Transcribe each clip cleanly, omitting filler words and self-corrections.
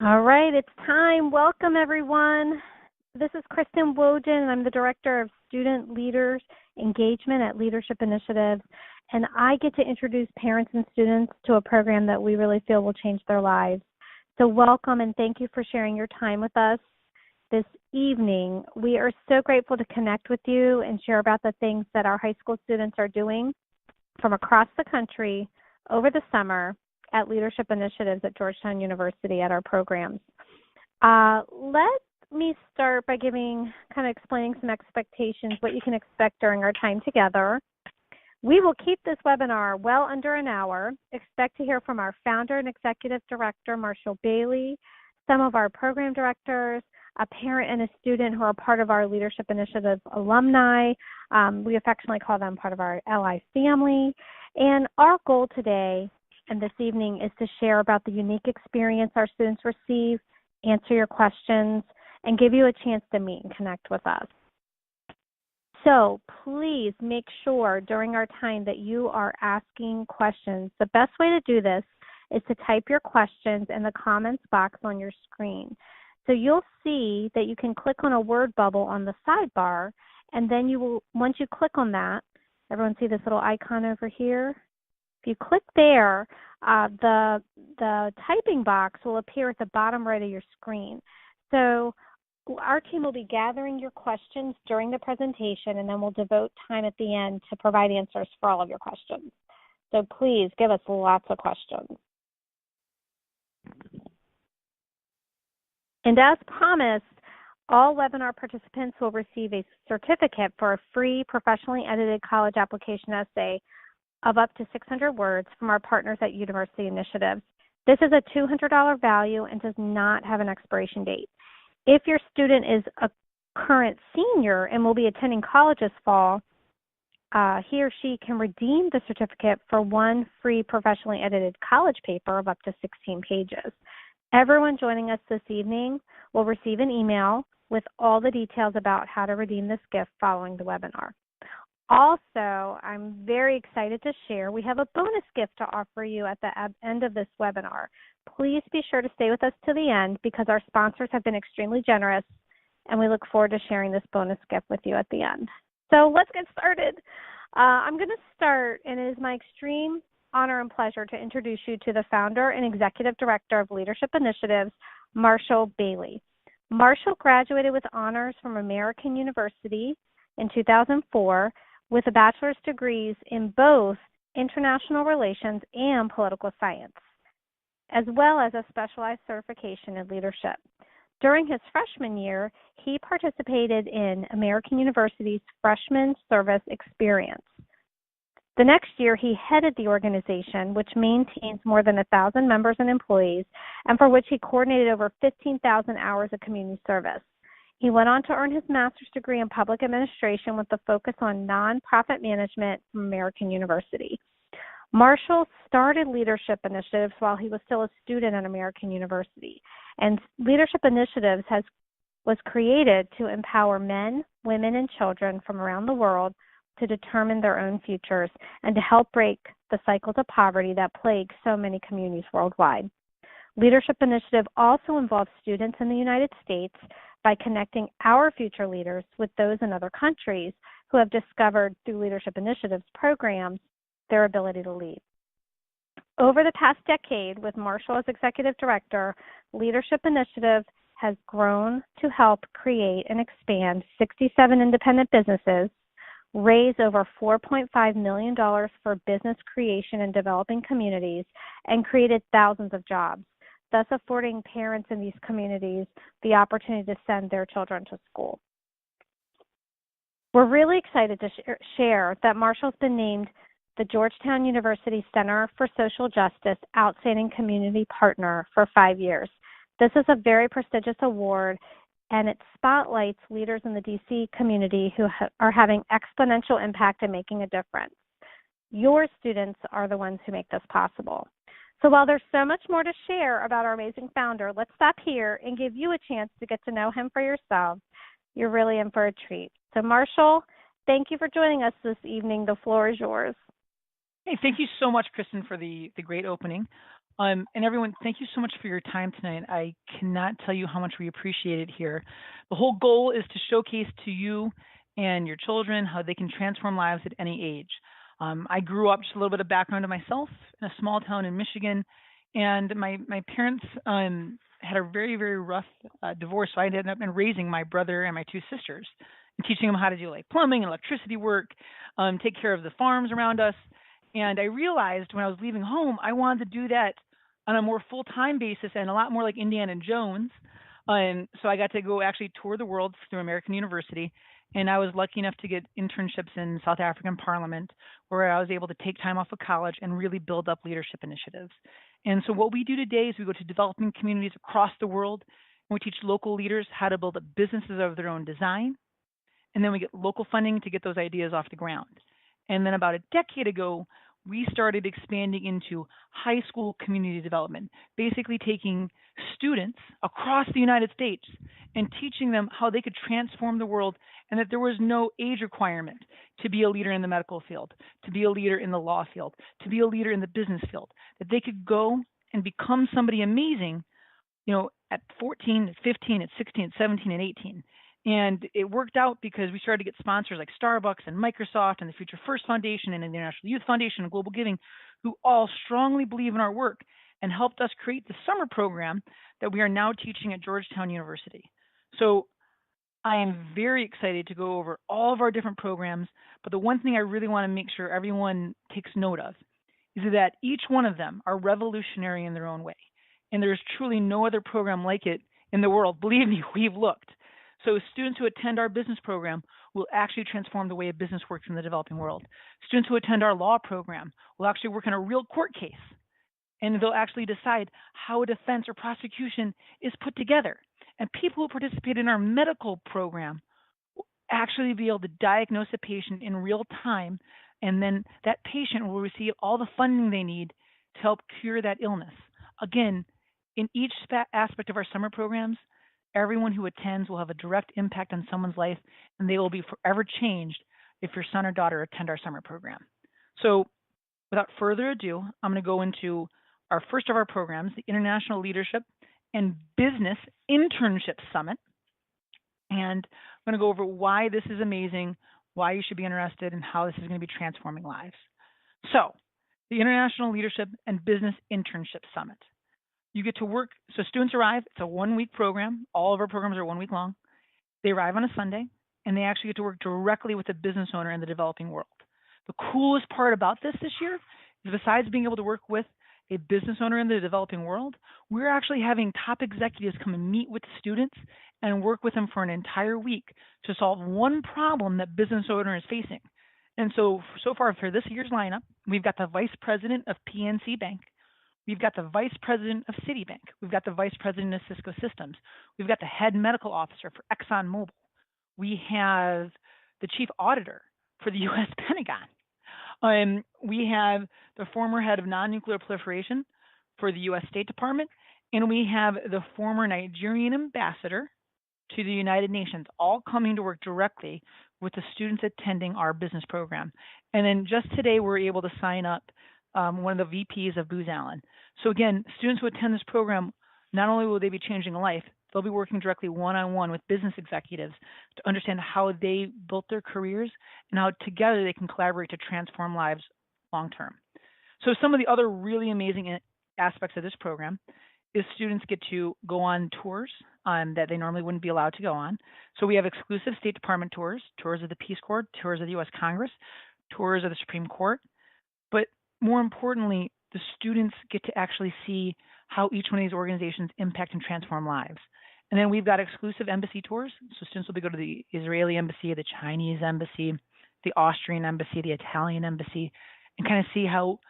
All right, it's time. Welcome, everyone. This is Kristen Wojan, and I'm the Director of Student Leaders Engagement at Leadership Initiatives, and I get to introduce parents and students to a program that we really feel will change their lives. So welcome, and thank you for sharing your time with us this evening. We are so grateful to connect with you and share about the things that our high school students are doing from across the country over the summer at Leadership Initiatives at Georgetown University at our programs. Let me start by explaining some expectations, what you can expect during our time together. We will keep this webinar well under an hour. Expect to hear from our founder and executive director, Marshall Bailey, some of our program directors, a parent and a student who are part of our Leadership Initiative alumni. We affectionately call them part of our LI family. And our goal today and this evening is to share about the unique experience our students receive, answer your questions, and give you a chance to meet and connect with us. So please make sure during our time that you are asking questions. The best way to do this is to type your questions in the comments box on your screen. So you'll see that you can click on a word bubble on the sidebar, and then once you click on that, everyone see this little icon over here? If you click there, the typing box will appear at the bottom right of your screen. So our team will be gathering your questions during the presentation, and then we'll devote time at the end to provide answers for all of your questions. So please give us lots of questions. And as promised, all webinar participants will receive a certificate for a free professionally edited college application essay of up to 600 words from our partners at University Initiatives. This is a $200 value and does not have an expiration date. If your student is a current senior and will be attending college this fall, he or she can redeem the certificate for one free professionally edited college paper of up to 16 pages. Everyone joining us this evening will receive an email with all the details about how to redeem this gift following the webinar. Also, I'm very excited to share we have a bonus gift to offer you at the end of this webinar. Please be sure to stay with us to the end because our sponsors have been extremely generous, and we look forward to sharing this bonus gift with you at the end. So let's get started. I'm going to start, and it is my extreme honor and pleasure to introduce you to the founder and executive director of Leadership Initiatives, Marshall Bailey. Marshall graduated with honors from American University in 2004 with a bachelor's degrees in both international relations and political science, as well as a specialized certification in leadership. During his freshman year, he participated in American University's Freshman Service Experience. The next year, he headed the organization, which maintains more than 1,000 members and employees, and for which he coordinated over 15,000 hours of community service. He went on to earn his master's degree in public administration with a focus on nonprofit management from American University. Marshall started Leadership Initiatives while he was still a student at American University, and Leadership Initiatives was created to empower men, women, and children from around the world to determine their own futures and to help break the cycles of poverty that plague so many communities worldwide. Leadership Initiative also involves students in the United States by connecting our future leaders with those in other countries who have discovered through Leadership Initiatives programs their ability to lead. Over the past decade, with Marshall as executive director, Leadership Initiative has grown to help create and expand 67 independent businesses, raise over $4.5 million for business creation in developing communities, and created thousands of jobs, thus affording parents in these communities the opportunity to send their children to school. We're really excited to share that Marshall's been named the Georgetown University Center for Social Justice Outstanding Community Partner for 5 years. This is a very prestigious award, and it spotlights leaders in the DC community who are having exponential impact and making a difference. Your students are the ones who make this possible. So while there's so much more to share about our amazing founder, let's stop here and give you a chance to get to know him for yourself. You're really in for a treat. So Marshall, thank you for joining us this evening. The floor is yours. Hey, thank you so much, Kristen, for the great opening. And everyone, thank you so much for your time tonight. I cannot tell you how much we appreciate it here. The whole goal is to showcase to you and your children how they can transform lives at any age. I grew up, just a little bit of background to myself, in a small town in Michigan, and my parents had a very, very rough divorce, so I ended up raising my brother and my two sisters and teaching them how to do like plumbing and electricity work, take care of the farms around us. And I realized when I was leaving home, I wanted to do that on a more full-time basis and a lot more like Indiana Jones. And so I got to go actually tour the world through American University. And I was lucky enough to get internships in South African Parliament, where I was able to take time off of college and really build up leadership initiatives. And so what we do today is we go to developing communities across the world, and we teach local leaders how to build up businesses of their own design. And then we get local funding to get those ideas off the ground. And then about a decade ago, we started expanding into high school community development, basically taking students across the United States and teaching them how they could transform the world, and that there was no age requirement to be a leader in the medical field, to be a leader in the law field, to be a leader in the business field, that they could go and become somebody amazing, at 14, at 15, at 16, at 17, and 18. And it worked out because we started to get sponsors like Starbucks and Microsoft and the Future First Foundation and the International Youth Foundation and Global Giving, who all strongly believe in our work and helped us create the summer program that we are now teaching at Georgetown University. So I am very excited to go over all of our different programs, but the one thing I really want to make sure everyone takes note of is that each one of them are revolutionary in their own way. And there's truly no other program like it in the world. Believe me, we've looked. So students who attend our business program will actually transform the way a business works in the developing world. Students who attend our law program will actually work in a real court case, and they'll actually decide how a defense or prosecution is put together. And people who participate in our medical program will actually be able to diagnose a patient in real time, and then that patient will receive all the funding they need to help cure that illness. Again, in each aspect of our summer programs, everyone who attends will have a direct impact on someone's life, and they will be forever changed if your son or daughter attend our summer program. So without further ado, I'm going to go into our first of our programs, the International Leadership and Business Internship Summit. And I'm going to go over why this is amazing, why you should be interested, and how this is going to be transforming lives. So the International Leadership and Business Internship Summit. You get to work, so students arrive, it's a 1-week program. All of our programs are 1 week long. They arrive on a Sunday, and they actually get to work directly with a business owner in the developing world. The coolest part about this year is besides being able to work with a business owner in the developing world, we're actually having top executives come and meet with students and work with them for an entire week to solve one problem that business owner is facing. And so far for this year's lineup, we've got the Vice President of PNC Bank. We've got the Vice President of Citibank. We've got the Vice President of Cisco Systems. We've got the Head Medical Officer for ExxonMobil. We have the Chief Auditor for the U.S. Pentagon. We have the former Head of Non-Nuclear Proliferation for the U.S. State Department. And we have the former Nigerian Ambassador to the United Nations, all coming to work directly with the students attending our business program. And then just today, we're able to sign up one of the VPs of Booz Allen. So again, students who attend this program, not only will they be changing a life, they'll be working directly one-on-one with business executives to understand how they built their careers and how together they can collaborate to transform lives long-term. So some of the other really amazing aspects of this program is students get to go on tours that they normally wouldn't be allowed to go on. So we have exclusive State Department tours, tours of the Peace Corps, tours of the U.S. Congress, tours of the Supreme Court. But more importantly, the students get to actually see how each one of these organizations impact and transform lives. And then we've got exclusive embassy tours. So students will be go to the Israeli embassy, the Chinese embassy, the Austrian embassy, the Italian embassy, and kind of see how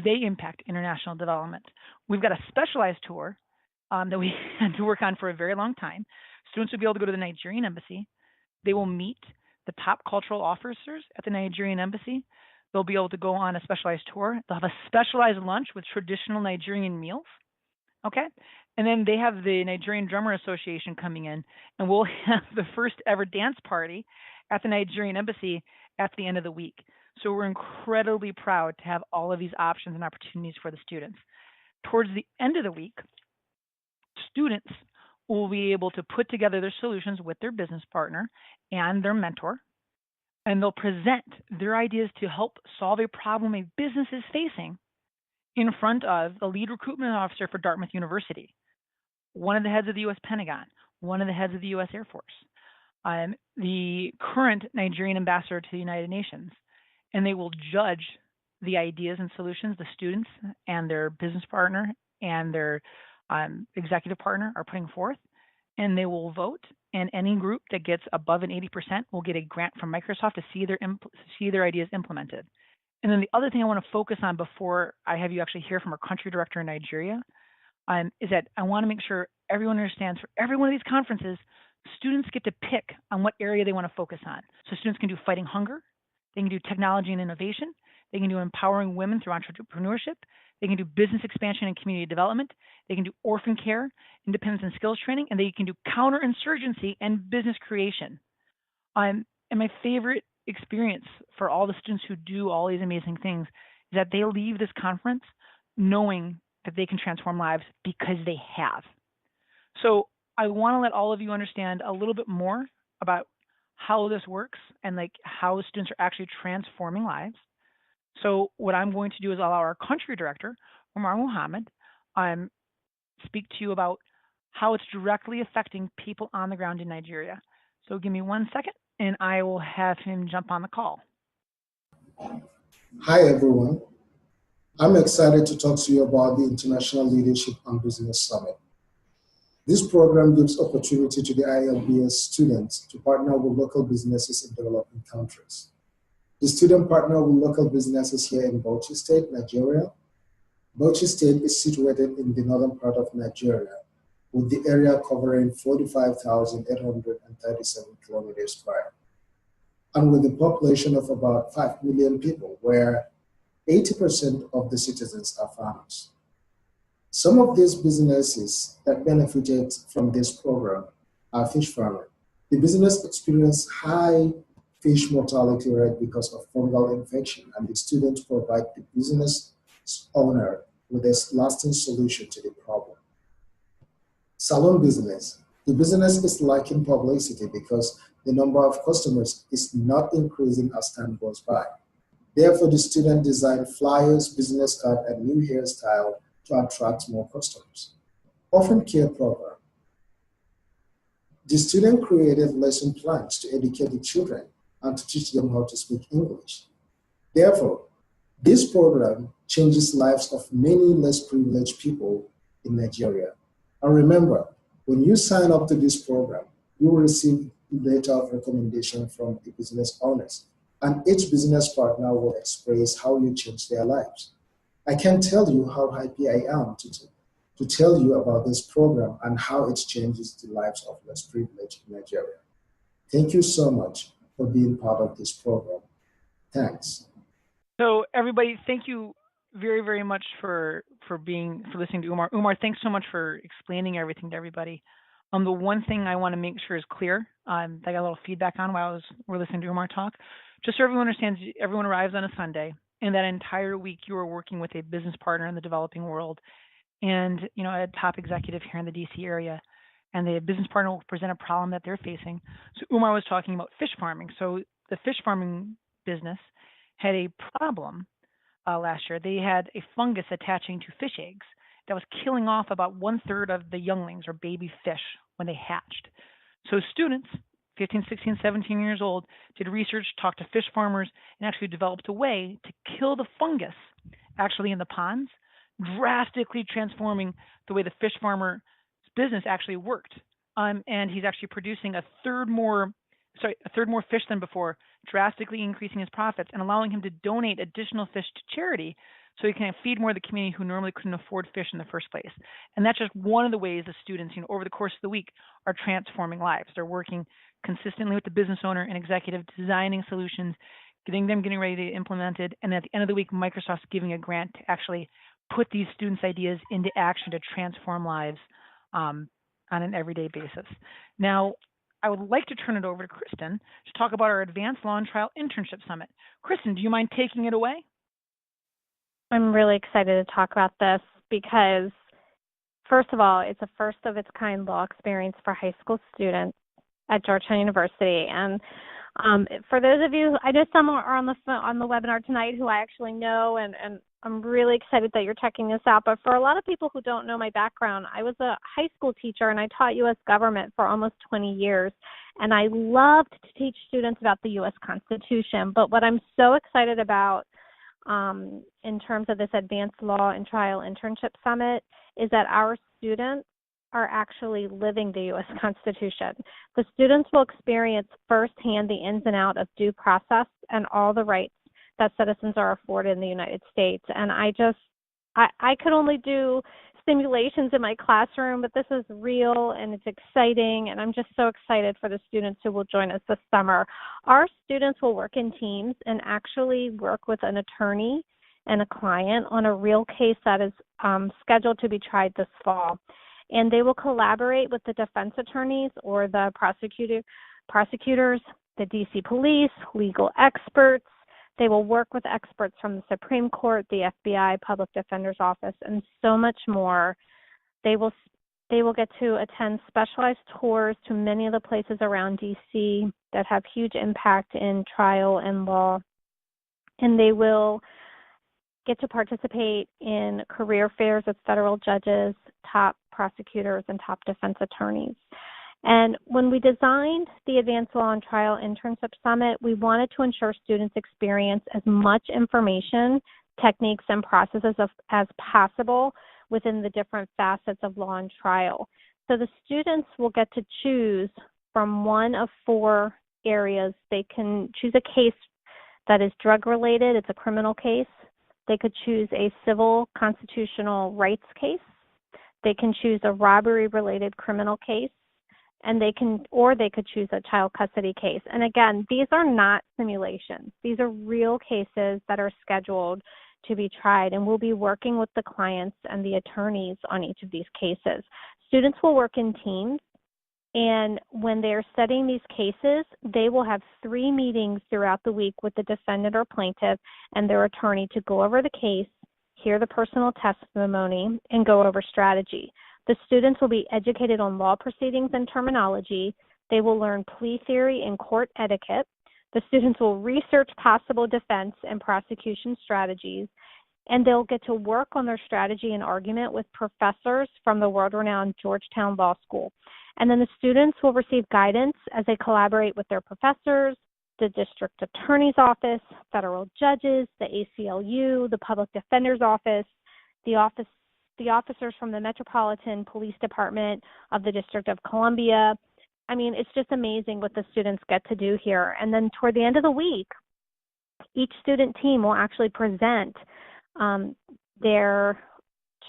they impact international development. We've got a specialized tour that we had to work on for a very long time. Students will be able to go to the Nigerian embassy. They will meet the top cultural officers at the Nigerian embassy. They'll be able to go on a specialized tour. They'll have a specialized lunch with traditional Nigerian meals. Okay? And then they have the Nigerian Drummer Association coming in, and we'll have the first ever dance party at the Nigerian embassy at the end of the week. So we're incredibly proud to have all of these options and opportunities for the students. Towards the end of the week, students will be able to put together their solutions with their business partner and their mentor, and they'll present their ideas to help solve a problem a business is facing in front of the lead recruitment officer for Dartmouth University, one of the heads of the U.S. Pentagon, one of the heads of the U.S. Air Force, the current Nigerian ambassador to the United Nations, and they will judge the ideas and solutions the students and their business partner and their executive partner are putting forth, and they will vote. And any group that gets above an 80% will get a grant from Microsoft to see their ideas implemented. And then the other thing I want to focus on before I have you actually hear from our country director in Nigeria is that I want to make sure everyone understands for every one of these conferences, students get to pick on what area they want to focus on. So students can do fighting hunger, they can do technology and innovation, they can do empowering women through entrepreneurship, they can do business expansion and community development, they can do orphan care, independence and skills training, and they can do counterinsurgency and business creation. And my favorite experience for all the students who do all these amazing things is that they leave this conference knowing that they can transform lives because they have. So I want to let all of you understand a little bit more about how this works and like how students are actually transforming lives. So what I'm going to do is allow our country director, Umar Muhammad, speak to you about how it's directly affecting people on the ground in Nigeria. So give me 1 second and I will have him jump on the call. Hi, everyone. I'm excited to talk to you about the International Leadership and Business Summit. This program gives opportunity to the ILBS students to partner with local businesses in developing countries. The student partner with local businesses here in Bauchi State, Nigeria. Bauchi State is situated in the northern part of Nigeria, with the area covering 45,837 kilometers square, and with a population of about 5 million people, where 80% of the citizens are farmers. Some of these businesses that benefited from this program are fish farming. The business experienced high fish mortality rate because of fungal infection, and the students provide the business owner with a lasting solution to the problem. Salon business. The business is lacking publicity because the number of customers is not increasing as time goes by. Therefore, the student designed flyers, business card, and new hairstyle to attract more customers. Orphan care program. The student created lesson plans to educate the children and to teach them how to speak English. Therefore, this program changes lives of many less privileged people in Nigeria. And remember, when you sign up to this program, you will receive a letter of recommendation from the business owners, and each business partner will express how you change their lives. I can't tell you how happy I am to tell you about this program and how it changes the lives of less privileged in Nigeria. Thank you so much for being part of this program. Thanks. So everybody, thank you very, very much for listening to Umar. Umar, thanks so much for explaining everything to everybody. The one thing I want to make sure is clear, I got a little feedback on while we're listening to Umar talk. Just so everyone understands, everyone arrives on a Sunday, and that entire week you are working with a business partner in the developing world, and a top executive here in the DC area, and the business partner will present a problem that they're facing. So Umar was talking about fish farming. So the fish farming business had a problem last year. They had a fungus attaching to fish eggs that was killing off about 1/3 of the younglings or baby fish when they hatched. So students, 15, 16, 17 years old, did research, talked to fish farmers, and actually developed a way to kill the fungus actually in the ponds, drastically transforming the way the fish farmer's business actually worked. And he's actually producing a third more fish than before, drastically increasing his profits and allowing him to donate additional fish to charity so he can feed more of the community who normally couldn't afford fish in the first place. And that's just one of the ways the students, over the course of the week, are transforming lives. They're working consistently with the business owner and executive, designing solutions, getting ready to implement it, and at the end of the week, Microsoft's giving a grant to actually put these students' ideas into action to transform lives on an everyday basis. Now, I would like to turn it over to Kristen to talk about our Advanced Law and Trial Internship Summit. Kristen, do you mind taking it away? I'm really excited to talk about this because, first of all, it's a first of its kind law experience for high school students at Georgetown University. And for those of you, I know some are on the webinar tonight who I actually know, and I'm really excited that you're checking this out. But for a lot of people who don't know my background, I was a high school teacher and I taught U.S. government for almost 20 years. And I loved to teach students about the U.S. Constitution. But what I'm so excited about in terms of this Advanced Law and Trial Internship Summit is that our students are actually living the U.S. Constitution. The students will experience firsthand the ins and outs of due process and all the rights that citizens are afforded in the United States. And I could only do simulations in my classroom, but this is real and it's exciting, and I'm just so excited for the students who will join us this summer. Our students will work in teams and actually work with an attorney and a client on a real case that is scheduled to be tried this fall. And they will collaborate with the defense attorneys or the prosecutors, the DC police, legal experts. They will work with experts from the Supreme Court, the FBI, Public Defender's Office, and so much more. They will get to attend specialized tours to many of the places around DC that have huge impact in trial and law. And they will get to participate in career fairs with federal judges, top prosecutors, and top defense attorneys. And when we designed the Advanced Law and Trial Internship Summit, we wanted to ensure students experience as much information, techniques, and processes as possible within the different facets of law and trial. So the students will get to choose from one of 4 areas. They can choose a case that is drug-related. It's a criminal case. They could choose a civil constitutional rights case. They can choose a robbery-related criminal case, and they could choose a child custody case. And again, these are not simulations. These are real cases that are scheduled to be tried, and we'll be working with the clients and the attorneys on each of these cases. Students will work in teams, and when they're studying these cases, they will have 3 meetings throughout the week with the defendant or plaintiff and their attorney to go over the case, hear the personal testimony, and go over strategy. The students will be educated on law proceedings and terminology. They will learn plea theory and court etiquette. The students will research possible defense and prosecution strategies, and they'll get to work on their strategy and argument with professors from the world-renowned Georgetown Law School. And then the students will receive guidance as they collaborate with their professors, the district attorney's office, federal judges, the ACLU, the public defender's office, the officers from the Metropolitan Police Department of the District of Columbia. I mean, it's just amazing what the students get to do here. And then toward the end of the week, each student team will actually present their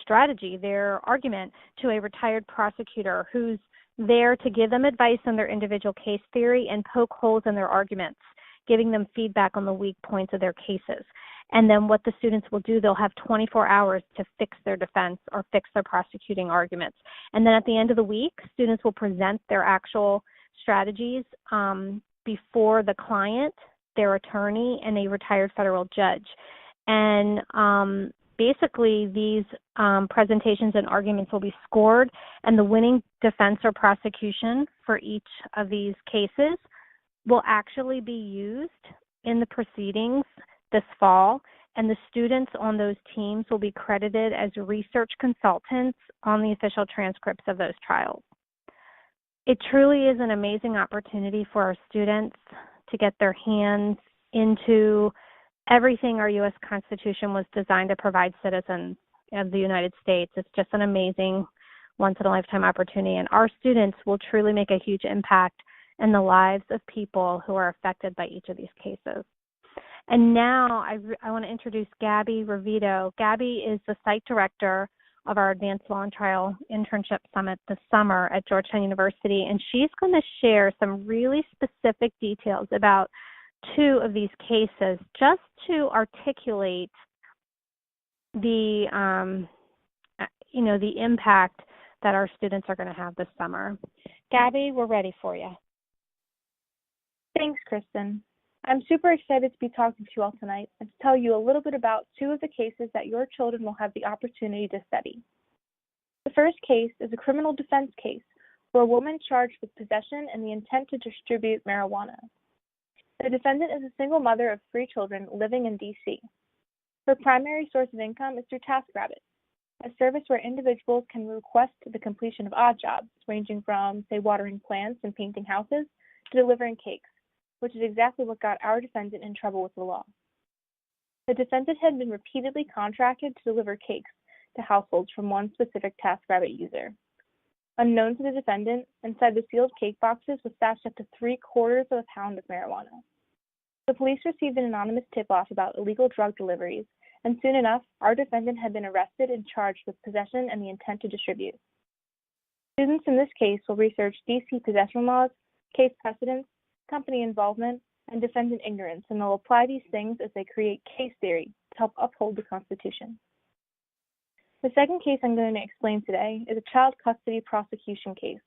strategy, their argument to a retired prosecutor who's there to give them advice on their individual case theory and poke holes in their arguments, giving them feedback on the weak points of their cases. And then what the students will do, they'll have 24 hours to fix their defense or fix their prosecuting arguments. And then at the end of the week, students will present their actual strategies before the client, their attorney, and a retired federal judge. And basically, these presentations and arguments will be scored, and the winning defense or prosecution for each of these cases will actually be used in the proceedings this fall, and the students on those teams will be credited as research consultants on the official transcripts of those trials. It truly is an amazing opportunity for our students to get their hands into everything our U.S. Constitution was designed to provide citizens of the United States. It's just an amazing once-in-a-lifetime opportunity, and our students will truly make a huge impact in the lives of people who are affected by each of these cases. And now I want to introduce Gabby Ravito. Gabby is the site director of our Advanced Law and Trial Internship Summit this summer at Georgetown University, and she's going to share some really specific details about 2 of these cases just to articulate the, the impact that our students are going to have this summer. Gabby, we're ready for you. Thanks, Kristen. I'm super excited to be talking to you all tonight and to tell you a little bit about two of the cases that your children will have the opportunity to study. The first case is a criminal defense case for a woman charged with possession and the intent to distribute marijuana. The defendant is a single mother of 3 children living in D.C. Her primary source of income is through TaskRabbit, a service where individuals can request the completion of odd jobs, ranging from, say, watering plants and painting houses, to delivering cakes, which is exactly what got our defendant in trouble with the law. The defendant had been repeatedly contracted to deliver cakes to households from one specific TaskRabbit user. Unknown to the defendant, inside the sealed cake boxes was stashed up to 3/4 of a pound of marijuana. The police received an anonymous tip-off about illegal drug deliveries, and soon enough, our defendant had been arrested and charged with possession and the intent to distribute. Students in this case will research D.C. possession laws, case precedents, company involvement, and defendant ignorance, and they'll apply these things as they create case theory to help uphold the Constitution. The second case I'm going to explain today is a child custody prosecution case.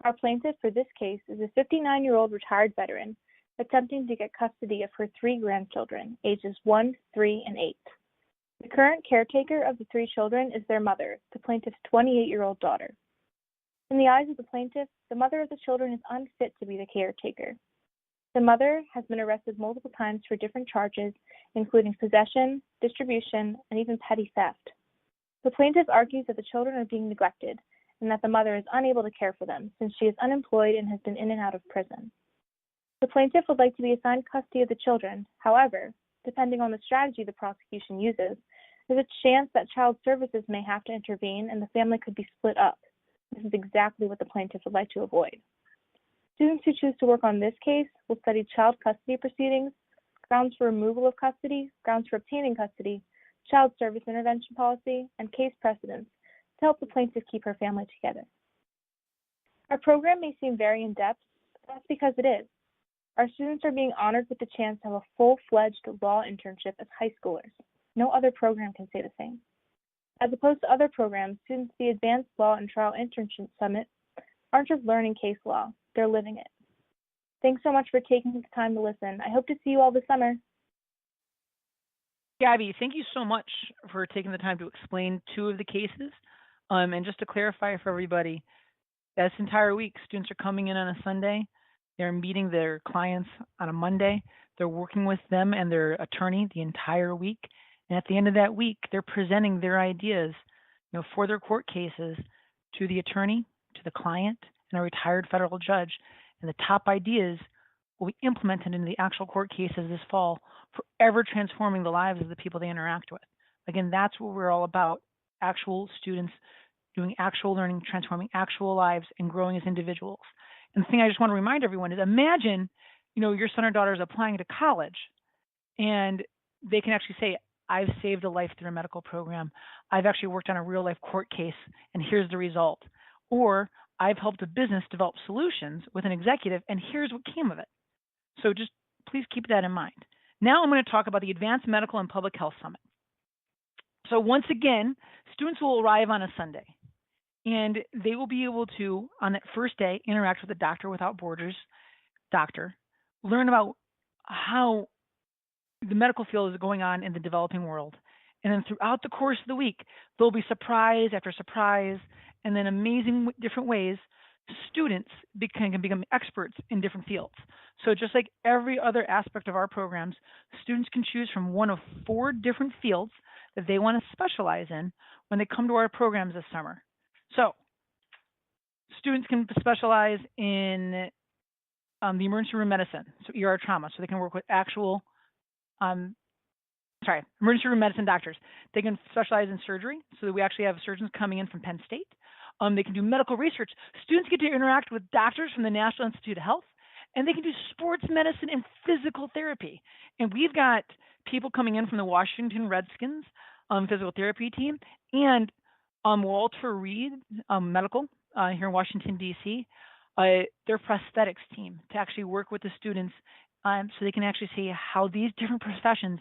Our plaintiff for this case is a 59-year-old retired veteran attempting to get custody of her 3 grandchildren, ages 1, 3, and 8. The current caretaker of the 3 children is their mother, the plaintiff's 28-year-old daughter. In the eyes of the plaintiff, the mother of the children is unfit to be the caretaker. The mother has been arrested multiple times for different charges, including possession, distribution, and even petty theft. The plaintiff argues that the children are being neglected and that the mother is unable to care for them since she is unemployed and has been in and out of prison. The plaintiff would like to be assigned custody of the children. However, depending on the strategy the prosecution uses, there's a chance that child services may have to intervene and the family could be split up. This is exactly what the plaintiff would like to avoid. Students who choose to work on this case will study child custody proceedings, grounds for removal of custody, grounds for obtaining custody, child service intervention policy, and case precedents to help the plaintiff keep her family together. Our program may seem very in-depth, but that's because it is. Our students are being honored with the chance to have a full-fledged law internship as high schoolers. No other program can say the same. As opposed to other programs, students at the Advanced Law and Trial Internship Summit aren't just learning case law, they're living it. Thanks so much for taking the time to listen. I hope to see you all this summer. Gabby, thank you so much for taking the time to explain 2 of the cases. And just to clarify for everybody, this entire week, students are coming in on a Sunday. They're meeting their clients on a Monday. They're working with them and their attorney the entire week. And at the end of that week, they're presenting their ideas, for their court cases to the attorney, to the client, and a retired federal judge. And the top ideas will be implemented into the actual court cases this fall, forever transforming the lives of the people they interact with. Again, that's what we're all about. Actual students doing actual learning, transforming actual lives, and growing as individuals. And the thing I just want to remind everyone is imagine, your son or daughter is applying to college and they can actually say, I've saved a life through a medical program. I've actually worked on a real life court case and here's the result. Or I've helped a business develop solutions with an executive and here's what came of it. So just please keep that in mind. Now I'm going to talk about the Advanced Medical and Public Health Summit. So once again, students will arrive on a Sunday and they will be able to, on that first day, interact with the Doctor Without Borders doctor, learn about how the medical field is going on in the developing world. And then throughout the course of the week, there'll be surprise after surprise, and then amazing different ways students can become experts in different fields. So just like every other aspect of our programs, students can choose from one of 4 different fields that they want to specialize in when they come to our programs this summer. So students can specialize in the emergency room medicine, so ER trauma, so they can work with actual emergency room medicine doctors. They can specialize in surgery, so that we actually have surgeons coming in from Penn State. They can do medical research. Students get to interact with doctors from the National Institute of Health, and they can do sports medicine and physical therapy. And we've got people coming in from the Washington Redskins physical therapy team and Walter Reed Medical here in Washington, D.C., their prosthetics team to actually work with the students so they can actually see how these different professions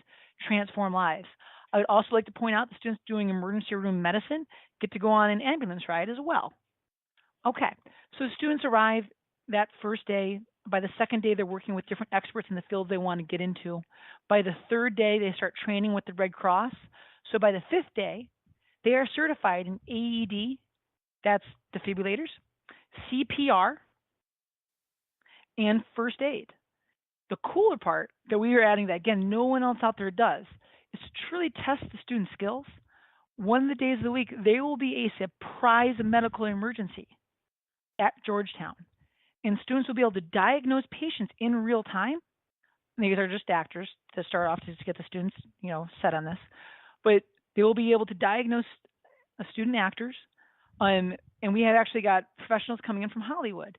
transform lives. I would also like to point out the students doing emergency room medicine get to go on an ambulance ride as well. Okay, so students arrive that first day By the second day, they're working with different experts in the field they want to get into. By the third day, they start training with the Red Cross. So by the fifth day, they are certified in AED, that's defibrillators, CPR, and first aid. The cooler part that we are adding that, again, no one else out there does, is to truly test the student skills. One of the days of the week, they will be a surprise medical emergency at Georgetown. And students will be able to diagnose patients in real time. These are just actors to start off, just to get the students, set on this. But they will be able to diagnose student actors. And we have actually got professionals coming in from Hollywood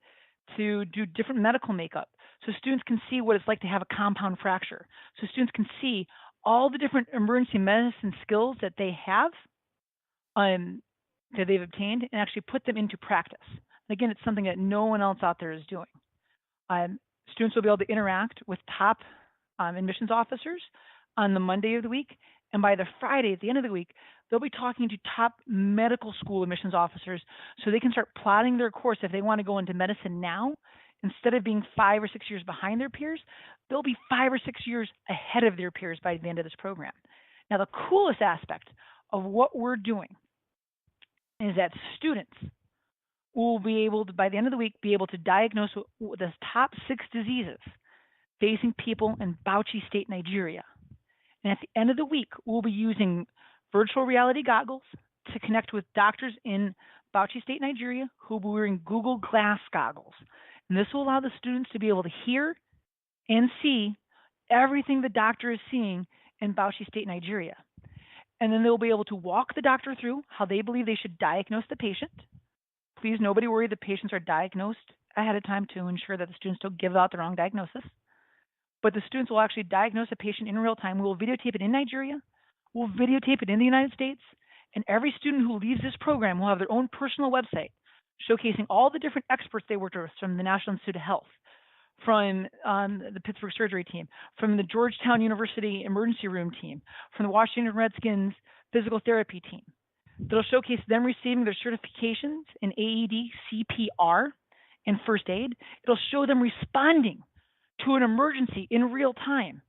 to do different medical makeup. So students can see what it's like to have a compound fracture. So students can see all the different emergency medicine skills that they have, that they've obtained, and actually put them into practice. Again, it's something that no one else out there is doing. Students will be able to interact with top admissions officers on the Monday of the week, and by the Friday at the end of the week, they'll be talking to top medical school admissions officers so they can start plotting their course. If they want to go into medicine now, instead of being 5 or 6 years behind their peers, they'll be 5 or 6 years ahead of their peers by the end of this program. Now, the coolest aspect of what we're doing is that students will be able to, by the end of the week, be able to diagnose the top 6 diseases facing people in Bauchi State, Nigeria. And at the end of the week, we'll be using virtual reality goggles to connect with doctors in Bauchi State, Nigeria, who will be wearing Google Glass goggles. And this will allow the students to be able to hear and see everything the doctor is seeing in Bauchi State, Nigeria. And then they'll be able to walk the doctor through how they believe they should diagnose the patient. Please, nobody worry, the patients are diagnosed ahead of time to ensure that the students don't give out the wrong diagnosis. But the students will actually diagnose a patient in real time. We will videotape it in Nigeria. We'll videotape it in the United States. And every student who leaves this program will have their own personal website showcasing all the different experts they worked with from the National Institute of Health, from the Pittsburgh Surgery team, from the Georgetown University Emergency Room team, from the Washington Redskins Physical Therapy team. That'll showcase them receiving their certifications in AED, CPR, and first aid. It'll show them responding to an emergency in real time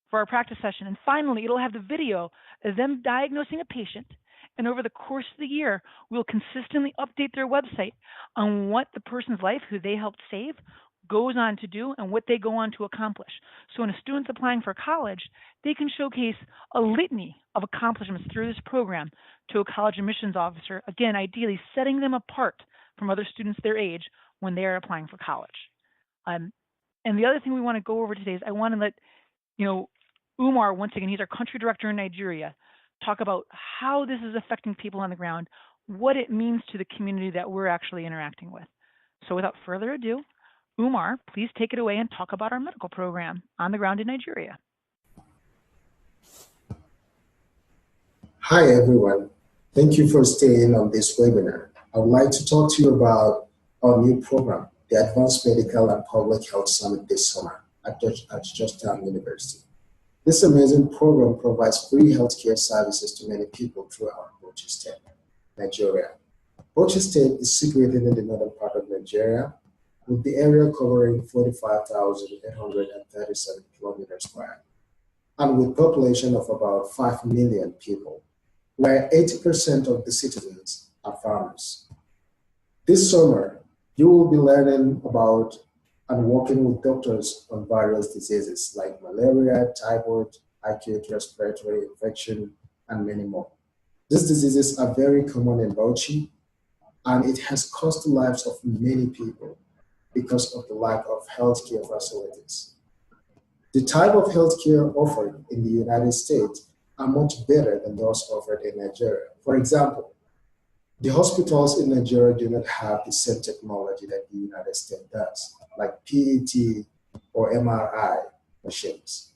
for our practice session. And finally, it'll have the video of them diagnosing a patient. And over the course of the year, we'll consistently update their website on what the person's life, who they helped save, goes on to do and what they go on to accomplish. So when a student's applying for college, they can showcase a litany of accomplishments through this program to a college admissions officer, again, ideally setting them apart from other students their age when they are applying for college. And the other thing we want to go over today is I want to let, Umar, once again, he's our country director in Nigeria, talk about how this is affecting people on the ground, what it means to the community that we're actually interacting with. So without further ado, Umar, please take it away and talk about our medical program on the ground in Nigeria. Hi, everyone. Thank you for staying on this webinar. I would like to talk to you about our new program, the Advanced Medical and Public Health Summit this summer at Georgetown University. This amazing program provides free healthcare services to many people throughout Bauchi State, Nigeria. Bauchi State is situated in the northern part of Nigeria, with the area covering 45,837 kilometers square, and with population of about 5 million people, where 80% of the citizens are farmers. This summer, you will be learning about and working with doctors on various diseases like malaria, typhoid, acute respiratory infection, and many more. These diseases are very common in Bauchi, and it has cost the lives of many people because of the lack of healthcare facilities. The type of healthcare offered in the United States are much better than those offered in Nigeria. For example, the hospitals in Nigeria do not have the same technology that the United States does, like PET or MRI machines.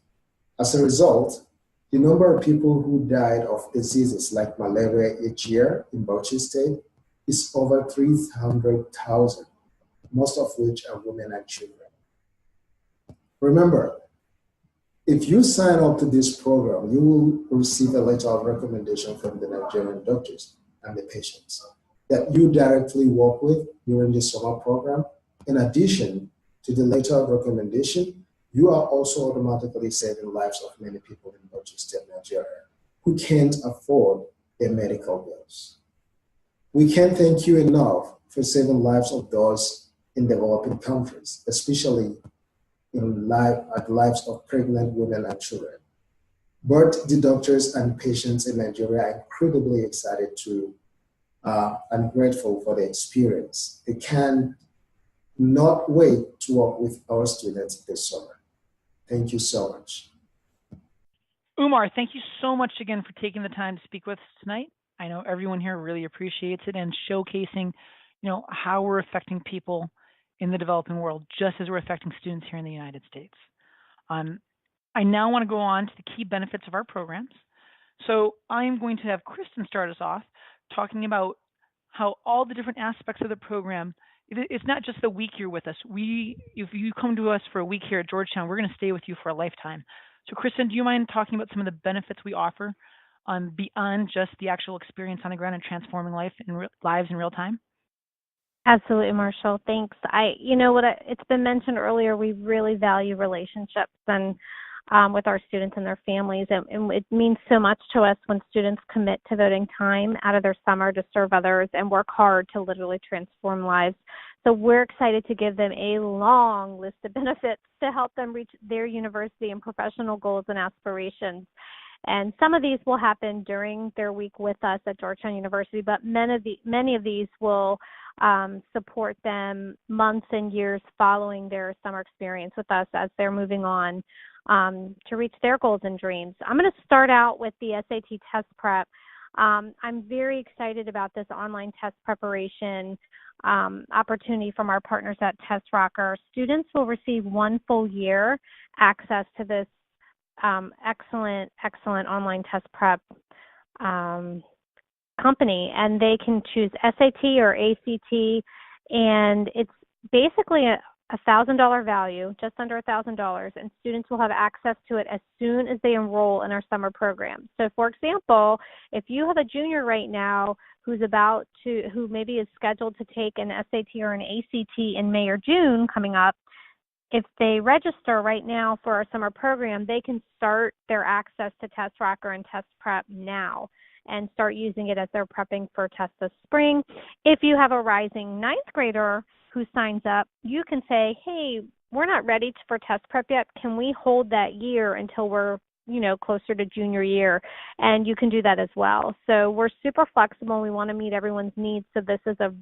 As a result, the number of people who died of diseases like malaria each year in Bauchi State is over 300,000, most of which are women and children. Remember, if you sign up to this program, you will receive a letter of recommendation from the Nigerian doctors and the patients that you directly work with during the summer program, in addition to the letter of recommendation, you are also automatically saving lives of many people in Bauchi State, Nigeria, who can't afford their medical bills. We can't thank you enough for saving lives of those in developing countries, especially in the lives of pregnant women and children. Both the doctors and patients in Nigeria are incredibly excited and grateful for the experience. They can not wait to work with our students this summer. Thank you so much. Umar, thank you so much again for taking the time to speak with us tonight. I know everyone here really appreciates it and showcasing, how we're affecting people in the developing world, just as we're affecting students here in the United States. I now want to go on to the key benefits of our programs. So I'm going to have Kristen start us off talking about how all the different aspects of the program, it's not just the week you're with us. If you come to us for a week here at Georgetown, we're going to stay with you for a lifetime. So Kristen, do you mind talking about some of the benefits we offer beyond just the actual experience on the ground and transforming lives in real time? Absolutely, Marshall. Thanks. It's been mentioned earlier, we really value relationships and with our students and their families. And it means so much to us when students commit to devoting time out of their summer to serve others and work hard to literally transform lives. So we're excited to give them a long list of benefits to help them reach their university and professional goals and aspirations. And some of these will happen during their week with us at Georgetown University, but many of these will support them months and years following their summer experience with us as they're moving on to reach their goals and dreams. I'm going to start out with the SAT test prep. I'm very excited about this online test preparation opportunity from our partners at TestRocker. Students will receive 1 full year access to this excellent online test prep company, and they can choose SAT or ACT, and it's basically a $1,000 value, just under $1,000, and students will have access to it as soon as they enroll in our summer program. So, for example, if you have a junior right now who maybe is scheduled to take an SAT or an ACT in May or June coming up, if they register right now for our summer program, they can start their access to TestRocker and Test Prep now and start using it as they're prepping for tests this spring. If you have a rising 9th grader who signs up, you can say, hey, we're not ready for test prep yet. Can we hold that year until we're, closer to junior year? And you can do that as well. So we're super flexible. We want to meet everyone's needs. So this is a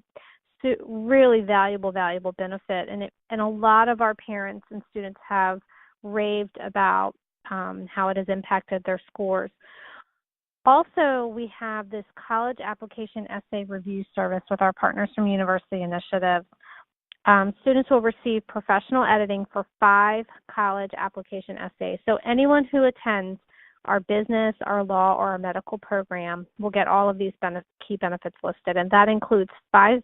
really valuable benefit. And a lot of our parents and students have raved about how it has impacted their scores. Also, we have this college application essay review service with our partners from University Initiative. Students will receive professional editing for 5 college application essays. So anyone who attends our business, our law, or our medical program will get all of these key benefits listed. And that includes 5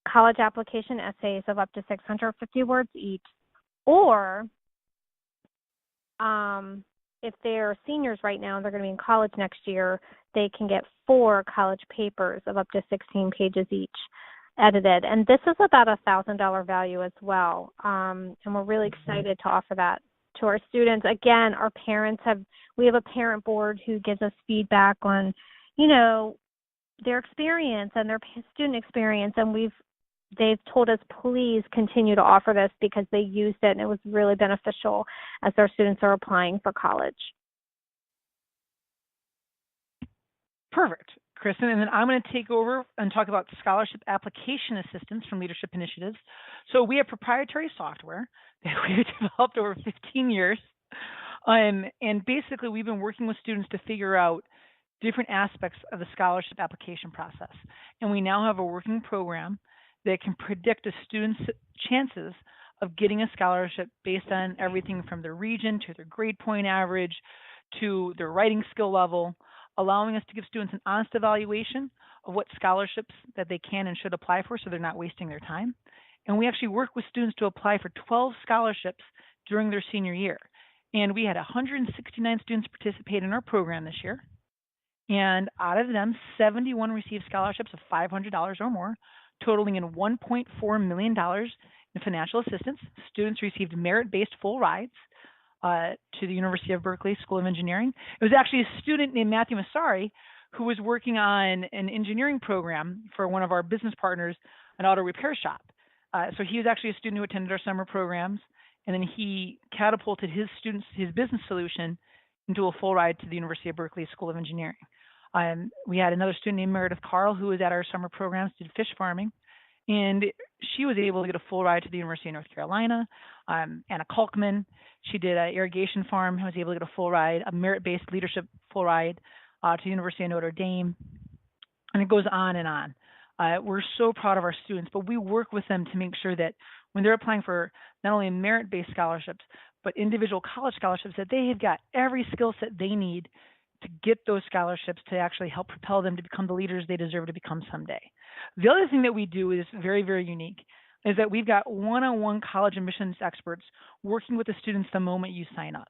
college application essays of up to 650 words each, or if they're seniors right now and they're going to be in college next year, they can get 4 college papers of up to 16 pages each edited. And this is about $1,000 value as well. And we're really excited to offer that to our students. Again, we have a parent board who gives us feedback on, their experience and their student experience. And they've told us, please continue to offer this because they used it and it was really beneficial as our students are applying for college. Perfect, Kristen. And then I'm going to take over and talk about scholarship application assistance from Leadership Initiatives. So we have proprietary software that we've developed over 15 years. And basically, we've been working with students to figure out different aspects of the scholarship application process. And we now have a working program that can predict a student's chances of getting a scholarship based on everything from their region to their grade point average to their writing skill level, allowing us to give students an honest evaluation of what scholarships that they can and should apply for so they're not wasting their time. And we actually work with students to apply for 12 scholarships during their senior year. And we had 169 students participate in our program this year. And out of them, 71 received scholarships of $500 or more, totaling in $1.4 million and financial assistance. Students received merit-based full rides to the University of Berkeley School of Engineering. It was actually a student named Matthew Massari who was working on an engineering program for one of our business partners, an auto repair shop. So he was actually a student who attended our summer programs, and then he catapulted his business solution into a full ride to the University of Berkeley School of Engineering. We had another student named Meredith Carl who was at our summer programs, did fish farming, and she was able to get a full ride to the University of North Carolina. Anna Kalkman, she did an irrigation farm, was able to get a full ride, a merit-based leadership full ride to the University of Notre Dame, and it goes on and on. We're so proud of our students, but we work with them to make sure that when they're applying for not only merit-based scholarships, but individual college scholarships, that they have got every skill set they need to get those scholarships to actually help propel them to become the leaders they deserve to become someday. The other thing that we do is very, very unique, is that we've got one-on-one college admissions experts working with the students the moment you sign up.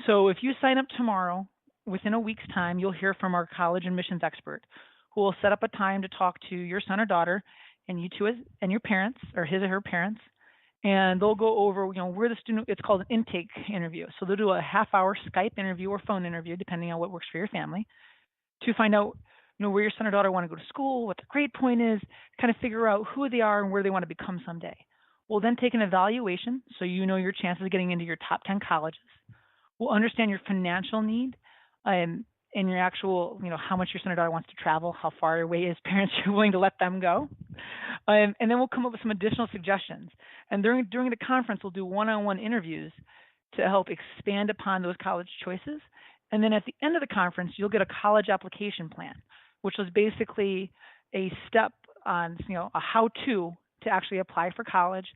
So if you sign up tomorrow, within a week's time, you'll hear from our college admissions expert who will set up a time to talk to your son or daughter and you two and your parents, or his or her parents, and they'll go over, where the student, it's called an intake interview. So they'll do a half-hour Skype interview or phone interview, depending on what works for your family, to find out, where your son or daughter want to go to school, what their grade point is, kind of figure out who they are and where they want to become someday. We'll then take an evaluation, so you know your chances of getting into your top 10 colleges. We'll understand your financial need, and your actual, how much your son or daughter wants to travel, how far away as parents are willing to let them go. And then we'll come up with some additional suggestions. And during the conference, we'll do one-on-one interviews to help expand upon those college choices. And then at the end of the conference, you'll get a college application plan, which is basically a step on, a how-to to actually apply for college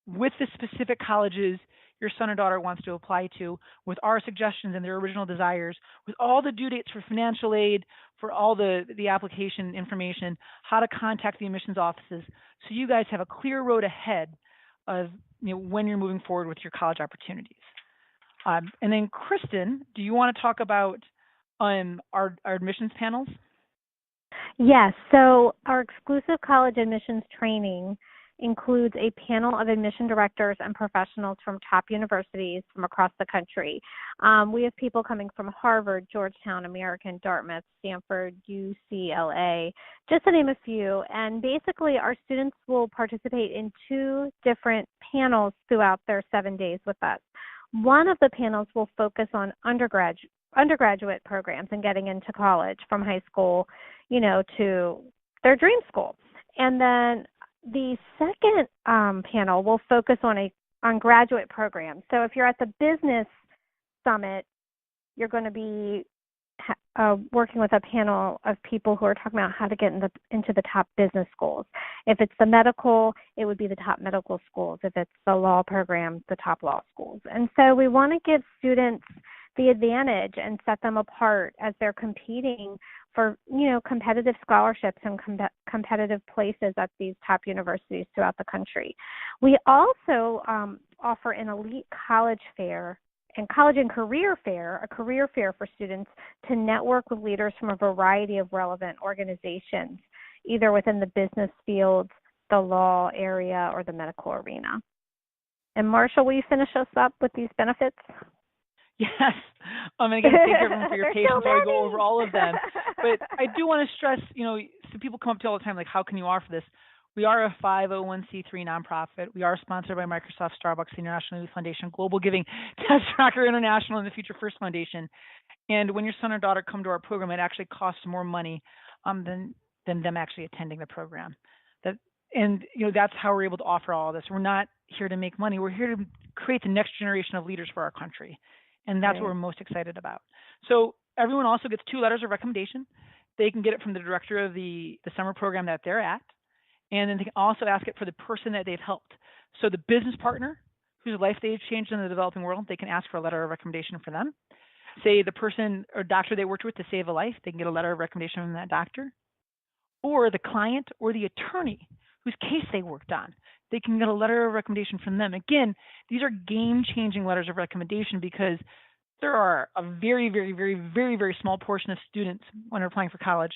with the specific colleges your son or daughter wants to apply to, with our suggestions and their original desires, with all the due dates for financial aid, for all the application information, how to contact the admissions offices, so you guys have a clear road ahead of when you're moving forward with your college opportunities. And then Kristen, do you want to talk about our admissions panels? Yes, so our exclusive college admissions training includes a panel of admission directors and professionals from top universities from across the country. We have people coming from Harvard, Georgetown, American, Dartmouth, Stanford, UCLA, just to name a few. And basically, our students will participate in 2 different panels throughout their 7 days with us. One of the panels will focus on undergraduate programs and getting into college from high school, to their dream school. And then the second panel will focus on graduate programs. So if you're at the business summit, you're going to be working with a panel of people who are talking about how to get into the top business schools. If it's the medical, it would be the top medical schools. If it's the law program, the top law schools. And so we want to give students the advantage and set them apart as they're competing for, competitive scholarships and competitive places at these top universities throughout the country. We also offer an elite college fair and college and career fair, a career fair for students to network with leaders from a variety of relevant organizations, either within the business fields, the law area, or the medical arena. And Marshall, will you finish us up with these benefits? Yes. Again, thank everyone for your patience while I go over all of them. But I do want to stress, so people come up to all the time, like, how can you offer this? We are a 501c3 nonprofit. We are sponsored by Microsoft, Starbucks, the International Youth Foundation, Global Giving, Test Rocker International, and the Future First Foundation. And when your son or daughter come to our program, it actually costs more money than them actually attending the program. That's how we're able to offer all of this. We're not here to make money. We're here to create the next generation of leaders for our country. And that's what we're most excited about. So everyone also gets 2 letters of recommendation. They can get it from the director of the summer program that they're at. And then they can also ask it for the person that they've helped. So the business partner whose life they've changed in the developing world, they can ask for a letter of recommendation for them. Say the person or doctor they worked with to save a life, they can get a letter of recommendation from that doctor. Or the client or the attorney whose case they worked on, they can get a letter of recommendation from them. Again, these are game-changing letters of recommendation because there are a very, very, very, very, very small portion of students when they're applying for college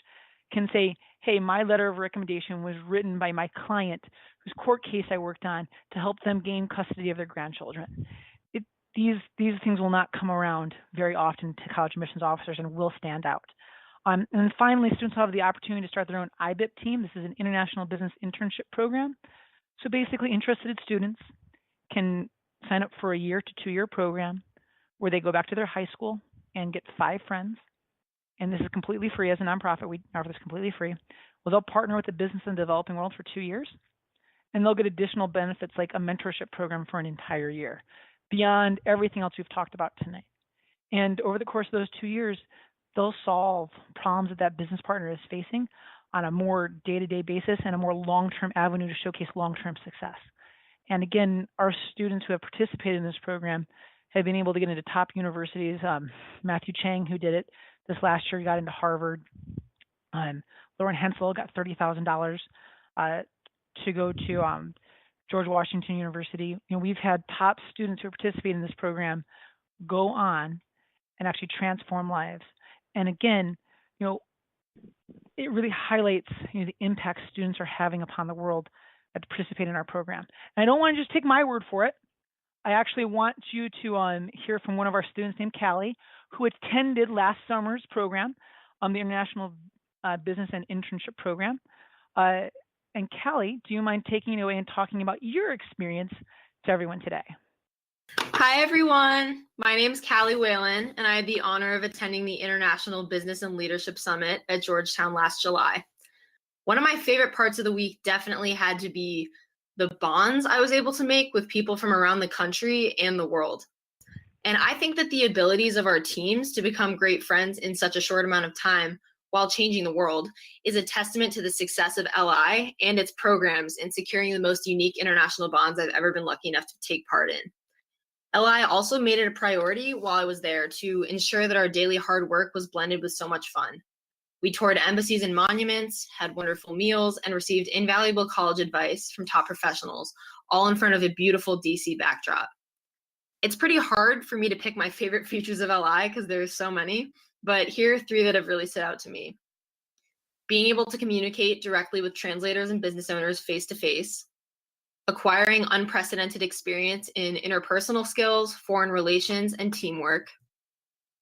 can say, hey, my letter of recommendation was written by my client whose court case I worked on to help them gain custody of their grandchildren. These things will not come around very often to college admissions officers and will stand out. And then finally, students will have the opportunity to start their own IBIP team. This is an International Business Internship Program. So basically, interested students can sign up for a 1 to 2 year program where they go back to their high school and get 5 friends. And this is completely free. As a nonprofit, we offer this completely free. Well, they'll partner with the business and developing world for 2 years, and they'll get additional benefits like a mentorship program for an entire year, beyond everything else we've talked about tonight. And over the course of those 2 years, they'll solve problems that business partner is facing on a more day-to-day basis and a more long-term avenue to showcase long-term success. And again, our students who have participated in this program have been able to get into top universities. Matthew Chang, who did it this last year, got into Harvard. Lauren Hensel got $30,000 to go to George Washington University. We've had top students who participate in this program go on and actually transform lives. And again, it really highlights the impact students are having upon the world that participate in our program. And I don't want to just take my word for it. I actually want you to hear from one of our students named Callie, who attended last summer's program, the International Business and Internship Program. And Callie, do you mind taking it away and talking about your experience to everyone today? Hi, everyone. My name is Callie Whelan, and I had the honor of attending the International Business and Leadership Summit at Georgetown last July. One of my favorite parts of the week definitely had to be the bonds I was able to make with people from around the country and the world. And I think that the abilities of our teams to become great friends in such a short amount of time while changing the world is a testament to the success of LI and its programs in securing the most unique international bonds I've ever been lucky enough to take part in. LI also made it a priority while I was there to ensure that our daily hard work was blended with so much fun. We toured embassies and monuments, had wonderful meals, and received invaluable college advice from top professionals, all in front of a beautiful DC backdrop. It's pretty hard for me to pick my favorite features of LI because there's so many, but here are 3 that have really stood out to me. Being able to communicate directly with translators and business owners face-to-face, acquiring unprecedented experience in interpersonal skills, foreign relations, and teamwork,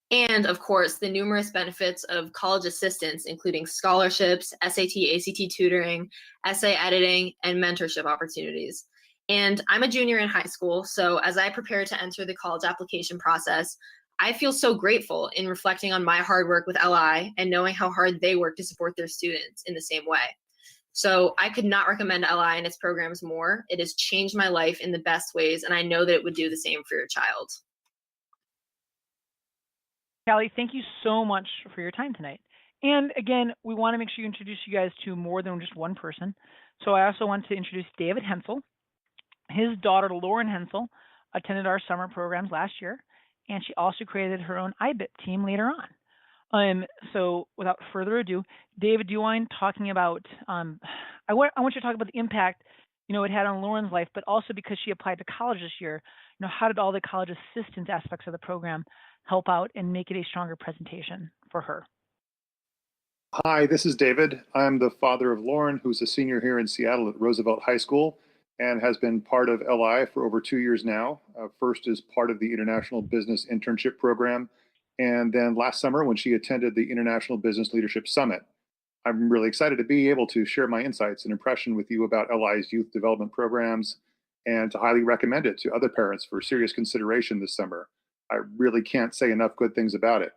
and of course, the numerous benefits of college assistance, including scholarships, SAT, ACT tutoring, essay editing, and mentorship opportunities. And I'm a junior in high school, so as I prepare to enter the college application process, I feel so grateful in reflecting on my hard work with LI and knowing how hard they work to support their students in the same way. So I could not recommend LI and its programs more. It has changed my life in the best ways, and I know that it would do the same for your child. Callie, thank you so much for your time tonight. And again, we want to make sure you introduce you guys to more than just one person. So I also want to introduce David Hensel. His daughter, Lauren Hensel, attended our summer programs last year, and she also created her own IBIP team later on. So without further ado, David, do you mind talking about, I want you to talk about the impact, it had on Lauren's life, but also because she applied to college this year, how did all the college assistance aspects of the program help out and make it a stronger presentation for her? Hi, this is David. I'm the father of Lauren, who's a senior here in Seattle at Roosevelt High School and has been part of LI for over 2 years now. First as part of the International Business Internship Program, and then last summer when she attended the International Business Leadership Summit. I'm really excited to be able to share my insights and impression with you about LI's youth development programs and to highly recommend it to other parents for serious consideration this summer. I really can't say enough good things about it.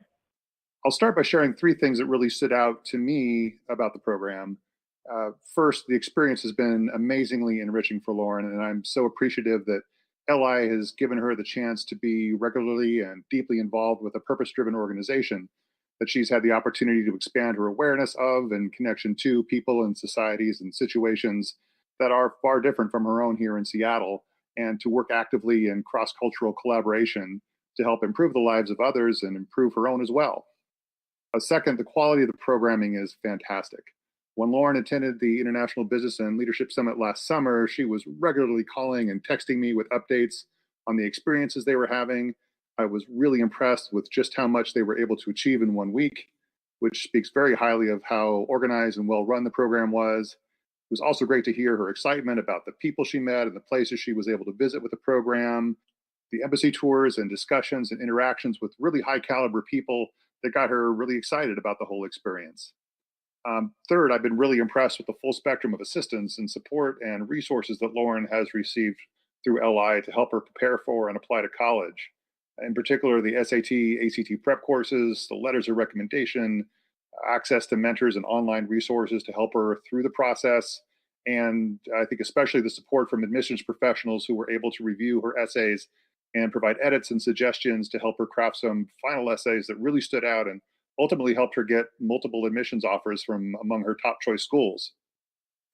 I'll start by sharing 3 things that really stood out to me about the program. First, the experience has been amazingly enriching for Lauren, and I'm so appreciative that LI has given her the chance to be regularly and deeply involved with a purpose-driven organization that she's had the opportunity to expand her awareness of and connection to people and societies and situations that are far different from her own here in Seattle, and to work actively in cross-cultural collaboration to help improve the lives of others and improve her own as well. Second, the quality of the programming is fantastic. When Lauren attended the International Business and Leadership Summit last summer, she was regularly calling and texting me with updates on the experiences they were having. I was really impressed with just how much they were able to achieve in 1 week. which speaks very highly of how organized and well run the program was. It was also great to hear her excitement about the people she met and the places she was able to visit with the program, the embassy tours and discussions and interactions with really high caliber people that got her really excited about the whole experience. Third, I've been really impressed with the full spectrum of assistance and support and resources that Lauren has received through LI to help her prepare for and apply to college. In particular, the SAT, ACT prep courses, the letters of recommendation, access to mentors and online resources to help her through the process. And I think especially the support from admissions professionals who were able to review her essays and provide edits and suggestions to help her craft some final essays that really stood out and ultimately helped her get multiple admissions offers from among her top choice schools.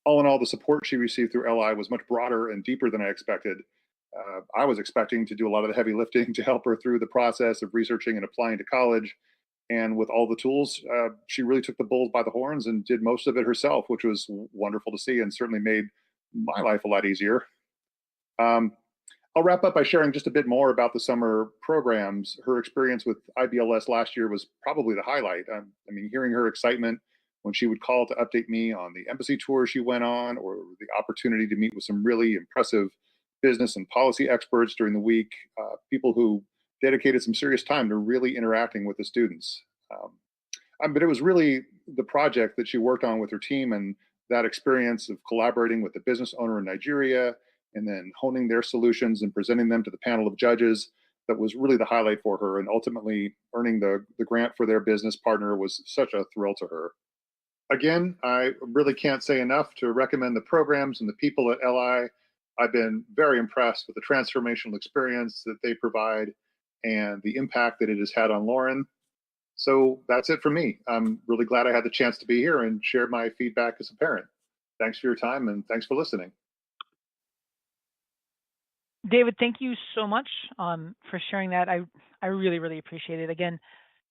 All in all, the support she received through LI was much broader and deeper than I expected. I was expecting to do a lot of the heavy lifting to help her through the process of researching and applying to college. And with all the tools, she really took the bull by the horns and did most of it herself, which was wonderful to see and certainly made my life a lot easier. I'll wrap up by sharing just a bit more about the summer programs. Her experience with IBLS last year was probably the highlight. I mean, hearing her excitement when she would call to update me on the embassy tour she went on, or the opportunity to meet with some really impressive business and policy experts during the week, people who dedicated some serious time to really interacting with the students. But it was really the project that she worked on with her team and that experience of collaborating with the business owner in Nigeria and then honing their solutions and presenting them to the panel of judges that was really the highlight for her, and ultimately earning the grant for their business partner was such a thrill to her. Again, I really can't say enough to recommend the programs and the people at LI. I've been very impressed with the transformational experience that they provide and the impact that it has had on Lauren. So that's it for me. I'm really glad I had the chance to be here and share my feedback as a parent. Thanks for your time and thanks for listening. David, thank you so much for sharing that. I really, really appreciate it. Again,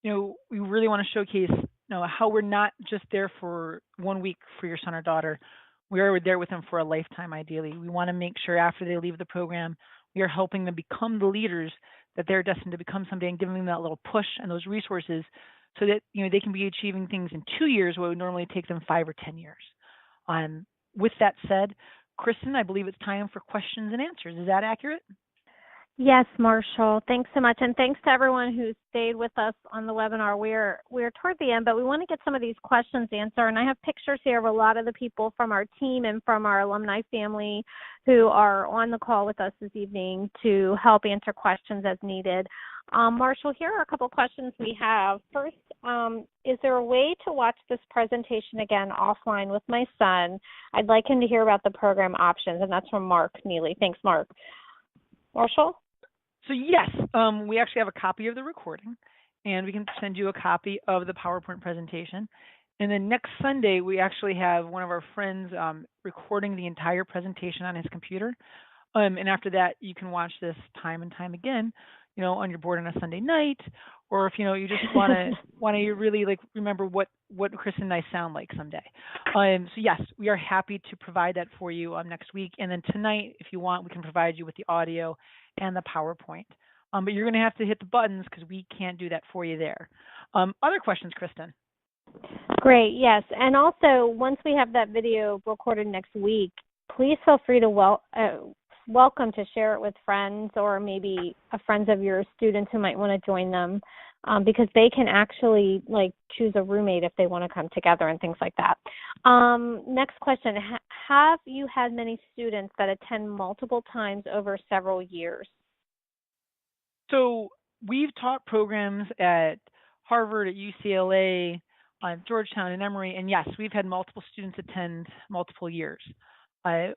we really want to showcase, how we're not just there for 1 week for your son or daughter. We are there with them for a lifetime, ideally. We want to make sure after they leave the program, we are helping them become the leaders that they're destined to become someday and giving them that little push and those resources so that, they can be achieving things in 2 years what would normally take them 5 or 10 years. With that said, Kristen, I believe it's time for questions and answers. Is that accurate? Yes, Marshall. Thanks so much. And thanks to everyone who stayed with us on the webinar. We're toward the end, but we want to get some of these questions answered. And I have pictures here of a lot of the people from our team and from our alumni family who are on the call with us this evening to help answer questions as needed. Marshall, here are a couple questions we have. First, is there a way to watch this presentation again offline with my son? I'd like him to hear about the program options, and that's from Mark Neely. Thanks, Mark. Marshall? So yes, we actually have a copy of the recording, and we can send you a copy of the PowerPoint presentation. And then next Sunday, we actually have one of our friends recording the entire presentation on his computer. And after that, you can watch this time and time again, on your board on a Sunday night, or if you just want to really remember what Kristen and I sound like someday. So yes, we are happy to provide that for you next week. And then tonight, if you want, we can provide you with the audio and the PowerPoint. But you're going to have to hit the buttons because we can't do that for you there. Other questions, Kristen? Great, yes. And also, once we have that video recorded next week, please feel free to welcome to share it with friends or maybe friends of your students who might want to join them, because they can actually choose a roommate if they want to come together and things like that. Next question, have you had many students that attend multiple times over several years? So we've taught programs at Harvard, at UCLA, Georgetown, and Emory, and yes, we've had multiple students attend multiple years.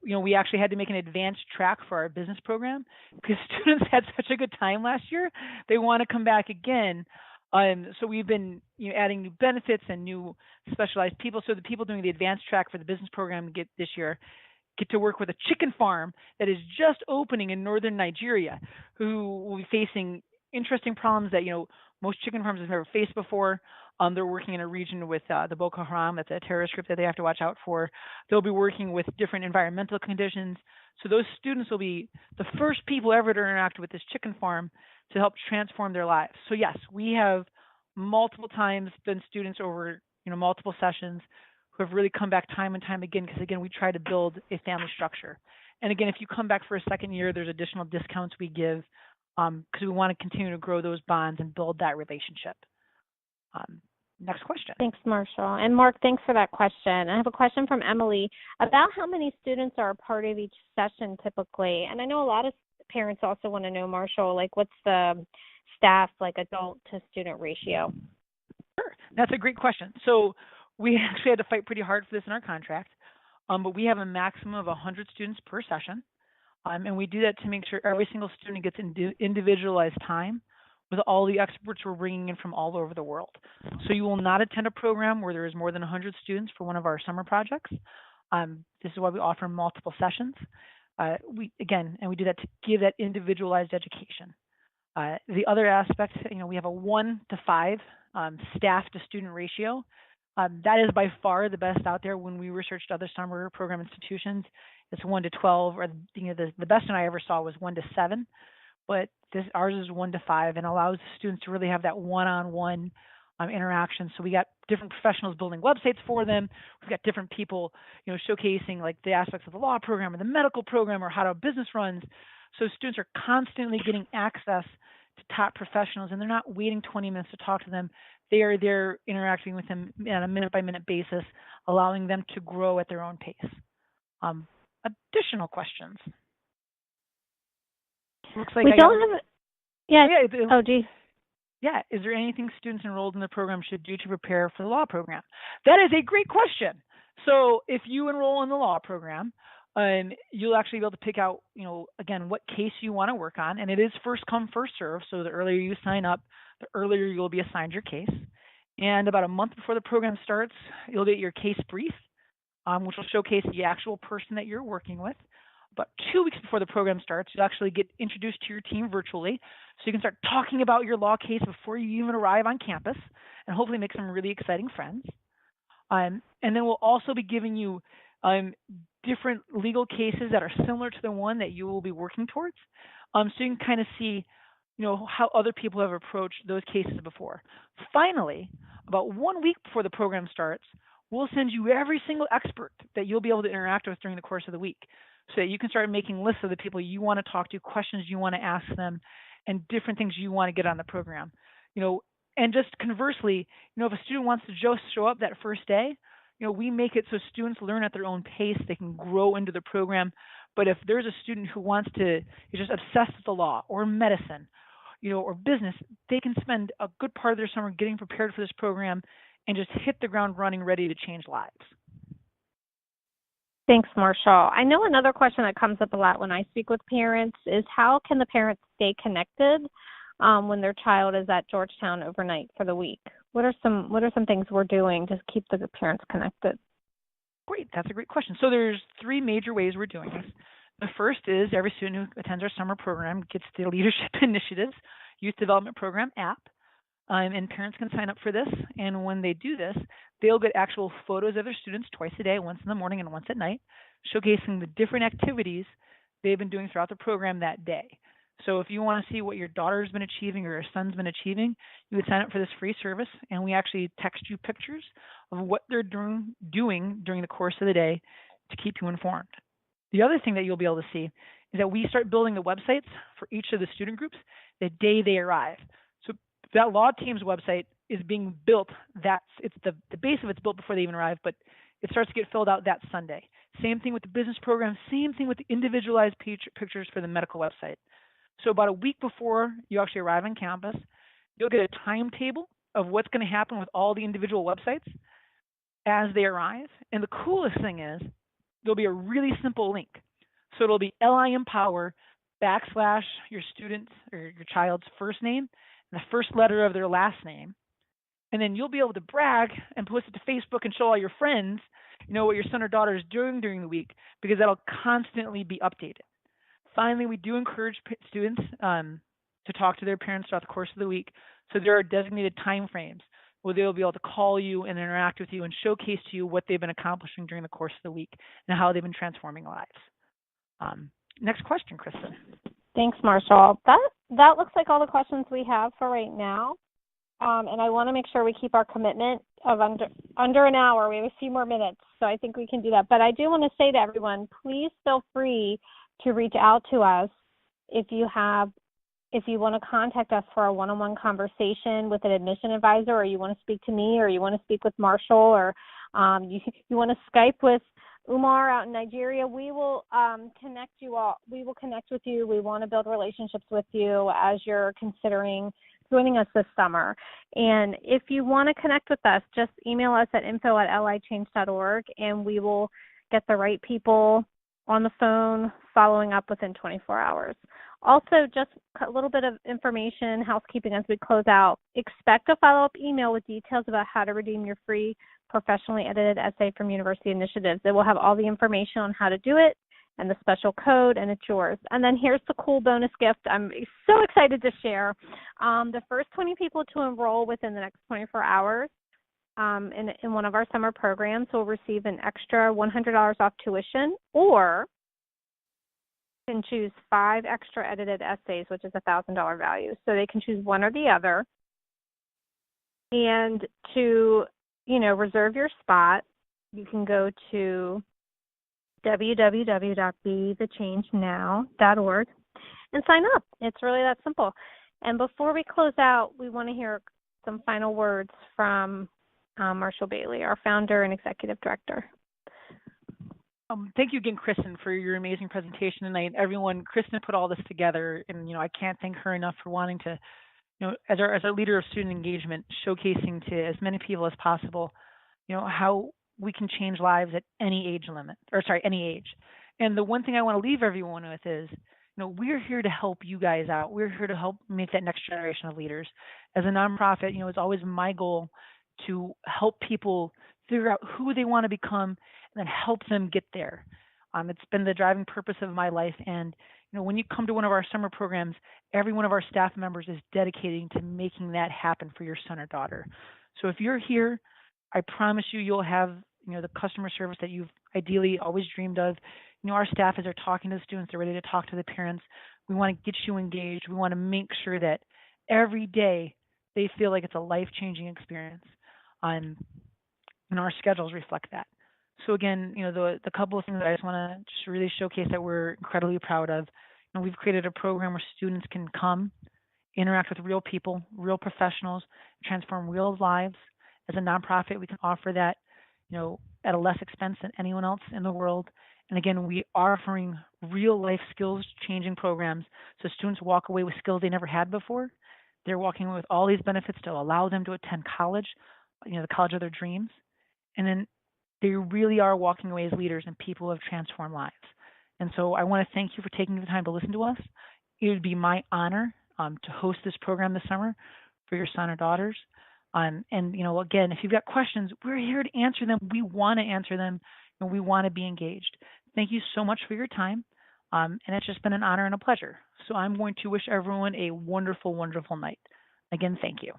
We actually had to make an advanced track for our business program because students had such a good time last year. They want to come back again. So we've been adding new benefits and new specialized people. So the people doing the advanced track for the business program this year get to work with a chicken farm that is just opening in northern Nigeria, who will be facing interesting problems that most chicken farms have never faced before. They're working in a region with the Boko Haram. That's a terrorist group that they have to watch out for. They'll be working with different environmental conditions. So those students will be the first people ever to interact with this chicken farm to help transform their lives. So yes, we have multiple times been students over, multiple sessions who have really come back time and time again, because again, we try to build a family structure. And again, if you come back for a second year, there's additional discounts we give because we want to continue to grow those bonds and build that relationship. Next question. Thanks, Marshall. And Mark, thanks for that question. I have a question from Emily about how many students are a part of each session typically. And I know a lot of parents also want to know, Marshall, like what's the staff, like adult to student ratio? Sure. That's a great question. So we actually had to fight pretty hard for this in our contract, but we have a maximum of 100 students per session. And we do that to make sure every single student gets individualized time with all the experts we're bringing in from all over the world. So you will not attend a program where there is more than 100 students for one of our summer projects. This is why we offer multiple sessions. We do that to give that individualized education. The other aspect, we have a 1 to 5 staff to student ratio. That is by far the best out there. When we researched other summer program institutions, it's 1 to 12, or the best one I ever saw was 1 to 7. But ours is 1 to 5 and allows students to really have that one-on-one interaction. So we got different professionals building websites for them. We've got different people, showcasing like the aspects of the law program or the medical program or how a business runs. So students are constantly getting access to top professionals, and they're not waiting 20 minutes to talk to them. They are there interacting with them on a minute-by-minute basis, allowing them to grow at their own pace. Additional questions? Looks like we don't have. Yeah. Oh, geez. Yeah. Is there anything students enrolled in the program should do to prepare for the law program? That is a great question. So if you enroll in the law program, you'll actually be able to pick out, again, what case you want to work on. And it is first come, first serve. So the earlier you sign up, the earlier you'll be assigned your case. And about a month before the program starts, you'll get your case brief, which will showcase the actual person that you're working with. About 2 weeks before the program starts, you'll actually get introduced to your team virtually, so you can start talking about your law case before you even arrive on campus, and hopefully make some really exciting friends. And then we'll also be giving you different legal cases that are similar to the one that you will be working towards, so you can kind of see, how other people have approached those cases before. Finally, about 1 week before the program starts, we'll send you every single expert that you'll be able to interact with during the course of the week, so that you can start making lists of the people you want to talk to, questions you want to ask them, and different things you want to get on the program. And just conversely, if a student wants to just show up that first day, we make it so students learn at their own pace. They can grow into the program. But if there's a student who wants to, is just obsessed with the law or medicine, or business, they can spend a good part of their summer getting prepared for this program and just hit the ground running, ready to change lives. Thanks, Marshall. I know another question that comes up a lot when I speak with parents is how can the parents stay connected when their child is at Georgetown overnight for the week? What are some things we're doing to keep the parents connected? Great, that's a great question. So there's 3 major ways we're doing this. The first is every student who attends our summer program gets the Leadership Initiatives Youth Development Program app. And parents can sign up for this. And when they do this, they'll get actual photos of their students twice a day, once in the morning and once at night, showcasing the different activities they've been doing throughout the program that day. So if you want to see what your daughter's been achieving or your son's been achieving, you would sign up for this free service, and we actually text you pictures of what they're doing during the course of the day to keep you informed. The other thing that you'll be able to see is that we start building the websites for each of the student groups the day they arrive. So that law team's website is being built. It's the base of it's built before they even arrive, but it starts to get filled out that Sunday. Same thing with the business program. Same thing with the individualized pictures for the medical website. So about a week before you actually arrive on campus, you'll get a timetable of what's going to happen with all the individual websites as they arrive. And the coolest thing is there'll be a really simple link. So it'll be LIEmpower / your student's or your child's first name and the first letter of their last name. And then you'll be able to brag and post it to Facebook and show all your friends, what your son or daughter is doing during the week, because that'll constantly be updated. Finally, we do encourage students to talk to their parents throughout the course of the week. So there are designated time frames where they'll be able to call you and interact with you and showcase to you what they've been accomplishing during the course of the week and how they've been transforming lives. Next question, Kristen. Thanks, Marshall. That looks like all the questions we have for right now. and I want to make sure we keep our commitment of under an hour. We have a few more minutes, so I think we can do that. But I do want to say to everyone, please feel free to reach out to us if you want to contact us for a one-on-one conversation with an admission advisor, or you want to speak to me, or you want to speak with Marshall, or you want to Skype with Umar out in Nigeria. We will connect you all. We will connect with you. We want to build relationships with you as you're considering joining us this summer. And if you want to connect with us, just email us at info@lichange.org, and we will get the right people on the phone following up within 24 hours. Also, just a little bit of information, housekeeping as we close out. Expect a follow-up email with details about how to redeem your free professionally edited essay from University Initiatives. It will have all the information on how to do it and the special code, and it's yours. And then here's the cool bonus gift I'm so excited to share. The first 20 people to enroll within the next 24 hours in one of our summer programs will receive an extra $100 off tuition, or can choose 5 extra edited essays, which is $1,000 value. So they can choose one or the other. And to, reserve your spot, you can go to www.bethechangenow.org and sign up. It's really that simple. And before we close out, we want to hear some final words from Marshall Bailey, our founder and executive director. Thank you again, Kristen, for your amazing presentation tonight. Everyone, Kristen put all this together, and I can't thank her enough for wanting to, as our leader of student engagement, showcasing to as many people as possible, how we can change lives at any age. And the one thing I want to leave everyone with is, we're here to help you guys out. We're here to help make that next generation of leaders. As a nonprofit, it's always my goal to help people figure out who they want to become and then help them get there. It's been the driving purpose of my life. And, when you come to one of our summer programs, every one of our staff members is dedicating to making that happen for your son or daughter. So if you're here, I promise you'll have, the customer service that you've ideally always dreamed of. Our staff, as they're talking to the students, they're ready to talk to the parents. We want to get you engaged. We want to make sure that every day they feel like it's a life-changing experience. And our schedules reflect that. So again, the couple of things that I just want to just really showcase that we're incredibly proud of. We've created a program where students can come, interact with real people, real professionals, transform real lives. As a nonprofit, we can offer that, at a less expense than anyone else in the world. And again, we are offering real life skills changing programs, so students walk away with skills they never had before. They're walking away with all these benefits to allow them to attend college, the college of their dreams. And then they really are walking away as leaders and people who have transformed lives. And so I want to thank you for taking the time to listen to us. It would be my honor to host this program this summer for your son or daughters. And again, if you've got questions, we're here to answer them. We want to answer them, and we want to be engaged. Thank you so much for your time. And it's just been an honor and a pleasure. So I'm going to wish everyone a wonderful, wonderful night. Again, thank you.